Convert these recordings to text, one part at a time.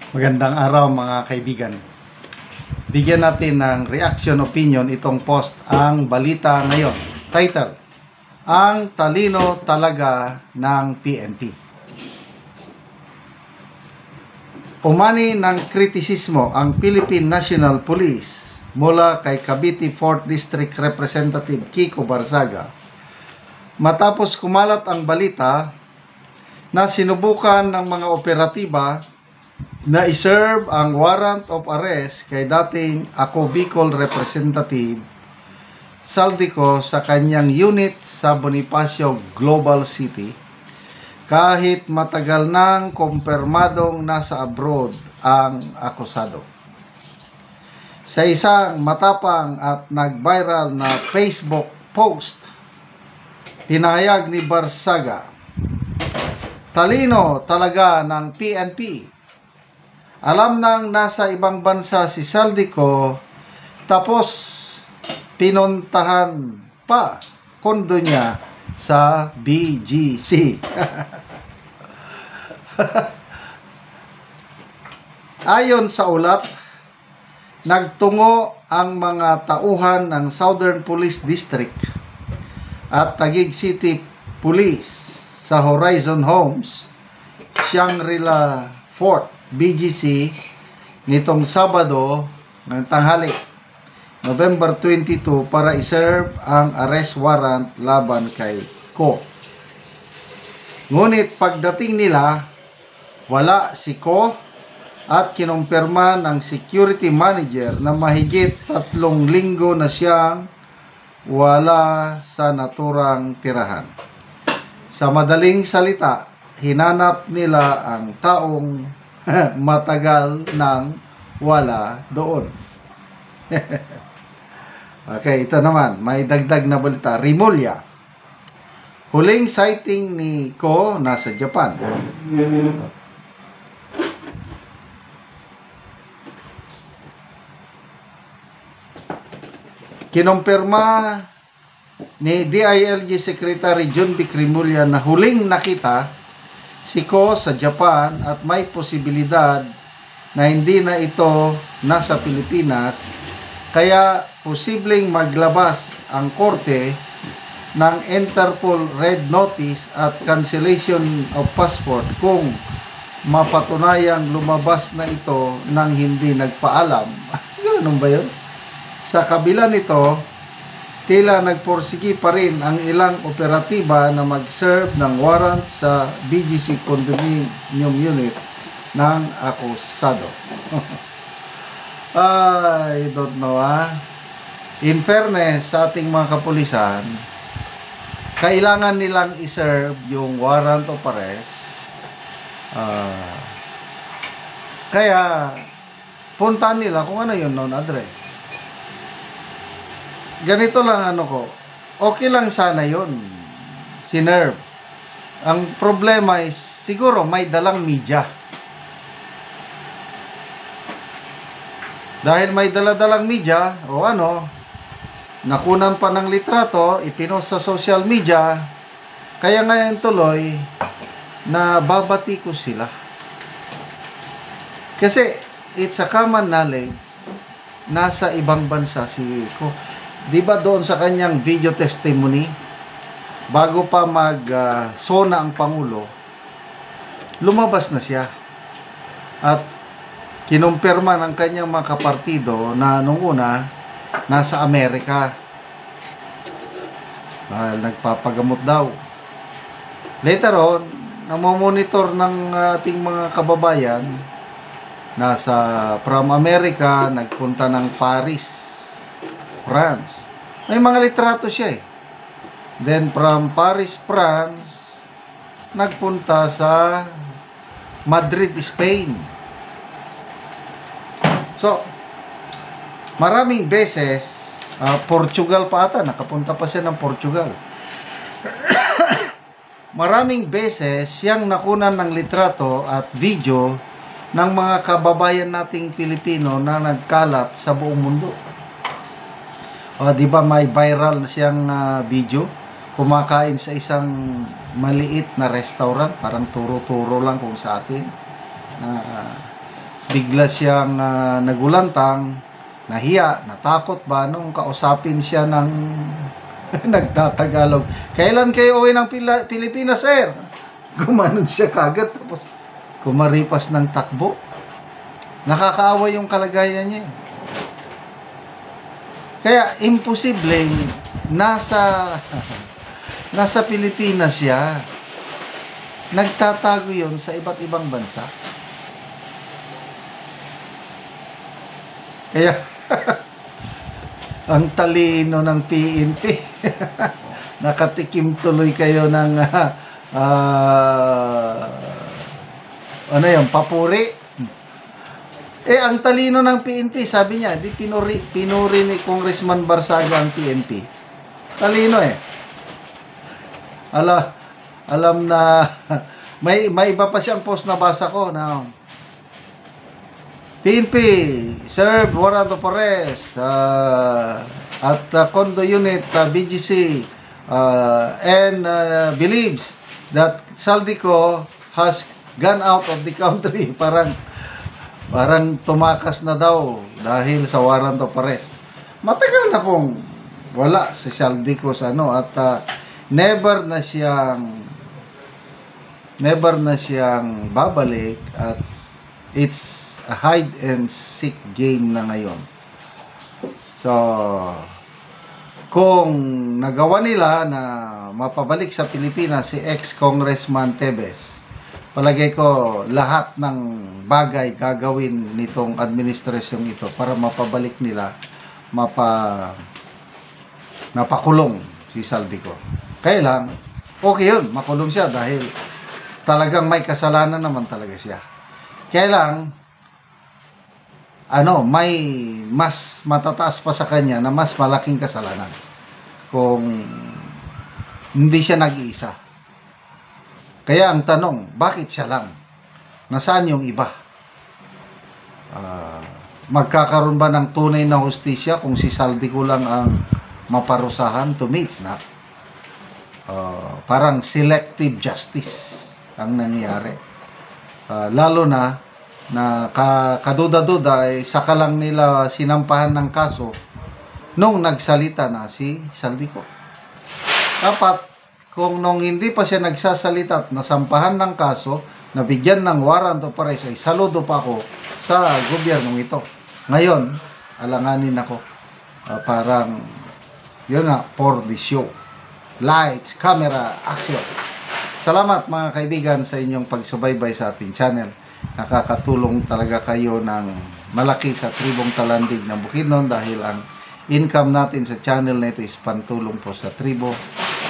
Magandang araw mga kaibigan. Bigyan natin ng reaction opinion itong post, ang balita ngayon. Title, ang talino talaga ng PNP. Umani ng kritisismo ang Philippine National Police mula kay Cavite 4th District Representative Kiko Barzaga matapos kumalat ang balita na sinubukan ng mga operatiba na iserve ang warrant of arrest kay dating Ako Bicol Representative Saldico sa kanyang unit sa Bonifacio Global City kahit matagal nang kumpirmadong nasa abroad ang akusado. Sa isang matapang at nag-viral na Facebook post, pinahayag ni Barzaga, talino talaga ng PNP. Alam nang nasa ibang bansa si Saldico, tapos pinuntahan pa kondo niya sa BGC. Ayon sa ulat, nagtungo ang mga tauhan ng Southern Police District at Taguig City Police sa Horizon Homes, Shangri-La Fort, BGC nitong Sabado ng tanghali, November 22 para iserve ang arrest warrant laban kay Ko. Ngunit pagdating nila, wala si Ko at kinumpirma ng security manager na mahigit 3 linggo na siyang wala sa naturang tirahan. Sa madaling salita, hinanap nila ang taong matagal nang wala doon. Okay, ito naman, may dagdag na balita. Rimulya, huling sighting ni Ko nasa Japan. Kinumpirma ni DILG Secretary John B. Rimulya na huling nakita si Ko sa Japan at may posibilidad na hindi na ito nasa Pilipinas, kaya posibleng maglabas ang korte ng Interpol Red Notice at cancellation of passport kung mapatunayang lumabas na ito nang hindi nagpaalam. Ganun ba yun? Sa kabila nito, tila nagporsigi pa rin ang ilang operatiba na mag-serve ng warrant sa BGC Condominium Unit ng akusado. I don't know In fairness sa ating mga kapulisan, kailangan nilang iserve yung warrant of arrest. Kaya puntahan nila kung ano yung known address. Ganito lang okay lang sana yun, sinerve. Ang problema is, siguro may dalang media. Dahil may daladalang media, nakunan pa ng litrato, ipinost sa social media, kaya ngayon tuloy, na babati ko sila. Kasi, it's a common knowledge, nasa ibang bansa si Ko. Di ba doon sa kanyang video testimony, bago pa sona ang Pangulo, lumabas na siya. At kinumpirma ng kanyang mga kapartido na nung una, nasa Amerika. Dahil nagpapagamot daw. Later on, namomonitor ng ating mga kababayan, from Amerika, nagpunta ng Paris, France. May mga litrato siya eh. Then from Paris, France, nagpunta sa Madrid, Spain. So, maraming beses, Portugal pa ata, nakapunta pa siya ng Portugal. Maraming beses siyang nakunan ng litrato at video ng mga kababayan nating Pilipino na nagkalat sa buong mundo. Di ba may viral na siyang video, kumakain sa isang maliit na restaurant, parang turo-turo lang kung sa atin. bigla siyang nagulantang, nahiya, natakot ba nung kausapin siya ng nagtatagalog. Kailan kayo uwi ng Pilipinas, sir? Gumanon siya kagad, tapos kumaripas ng takbo. Nakakaawa yung kalagayan niya. Kaya imposibleng nasa Pilipinas siya. Nagtatago yon sa iba't ibang bansa. Kaya ang talino ng PNP. Nakatikim tuloy kayo ng ano yung papuri. Ang talino ng PNP, sabi niya, di pinuri ni Congressman Barsaga ang PNP. Talino Alam na may iba pa siyang post na basa ko na PNP served warrant of arrest at condo unit BGC and believes that Saldico has gone out of the country. Parang tumakas na daw dahil sa warrant of arrest. Matagal na pong wala si Saldico sa at never na siyang babalik at it's a hide and seek game na ngayon. So, kung nagawa nila na mapabalik sa Pilipinas si ex-Congressman Tebes, palagay ko lahat ng bagay gagawin nitong administrasyong ito para mapabalik nila, mapakulong si Saldico. Kaya lang, okay yun, makulong siya dahil talagang may kasalanan naman talaga siya. Kaya lang, may mas matataas pa sa kanya na mas malaking kasalanan kung hindi siya nag-iisa. Kaya ang tanong, bakit siya lang? Nasaan yung iba? Magkakaroon ba ng tunay na hustisya kung si Saldico lang ang maparusahan? To me, it's not. Parang selective justice ang nangyari. Lalo na kaduda-duda saka lang nila sinampahan ng kaso nung nagsalita na si Saldico. Dapat kung nung hindi pa siya nagsasalita at nasampahan ng kaso, nabigyan ng warrant of arrest, ay saludo pa ako sa gobyernong ito. Ngayon, alanganin ako. Parang yun nga, for the show. Lights, camera, action. Salamat mga kaibigan sa inyong pagsubaybay sa ating channel. Nakakatulong talaga kayo ng malaki sa Tribong Talandig ng Bukidnon dahil ang income natin sa channel na ito is pantulong po sa tribo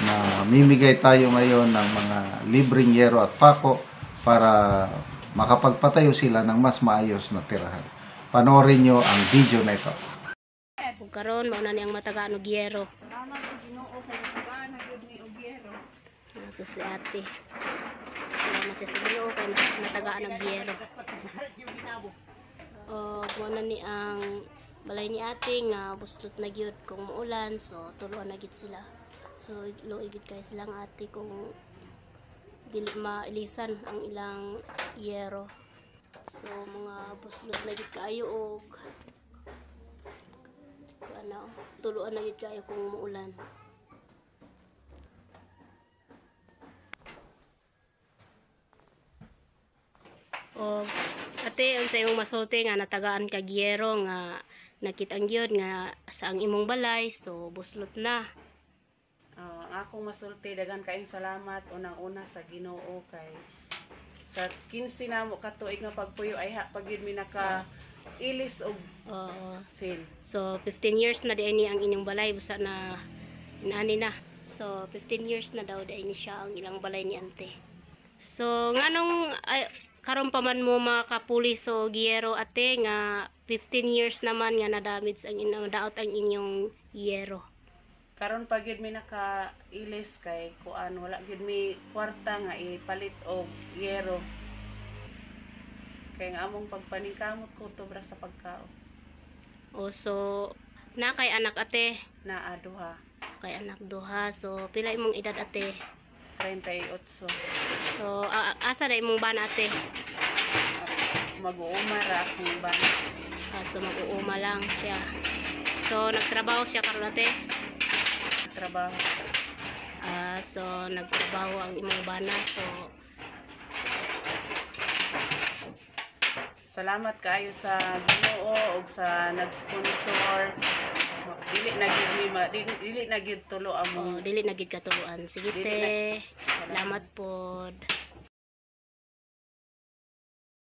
na mimigay tayo ngayon ng mga libreng yero at pako para makapagpatayo sila ng mas maayos na tirahan. Panoorin nyo ang video na ito. Kung karon mao na niyang matagaan og yero. So si ate. Salamat siya sa Ginoo kay matagaan og yero. Mo na ni ang balay ni ate nga buslot na gyud kung muulan, so tuluan na gid sila. So luigid kay sila nga ate kung dili mailisan ang ilang yero. So mga buslot na gid kaayo og tuluan na gid kayo kung muulan. Ate, ang sa imong masulti nga natagaan kag yero nga nakitang gyud nga sa ang imong balay, so buslot na. Akong masulti, dagan kaayong salamat unang-una sa Ginoo kay sa 15 na mo katuig nga pagpuyo ay pagyud mi naka ilis og sin. So 15 years na diay ni ang inyong balay busa na inani na. So 15 years na daw diay ni siya ang ilang balay ni ante. So nganong karon pa man mo makapulis so giyero ate nga 15 years naman nga na-damage ang daot ang inyong yero. Karon pa gyud mi naka ilis kay kuan wala gyud mi kwarta nga ipalit og yero. Kay nga among pagpaningkamot ko to bra sa pagkaon. So na kay anak ate? Naa duha. Kay anak duha. So pila imong edad ate? 38. So asa na imong bana ate? mag-uuma ra akong bana. So mag-uuma lang siya. So nagtrabaho siya karon ate. Trabaho. So nagtrabaho ang imong bana. So salamat kaayo sa Ginoo ug sa nag-sponsor. Dili na gyud tulo amo. dili na gid katuluan. Sige te. Salamat pod.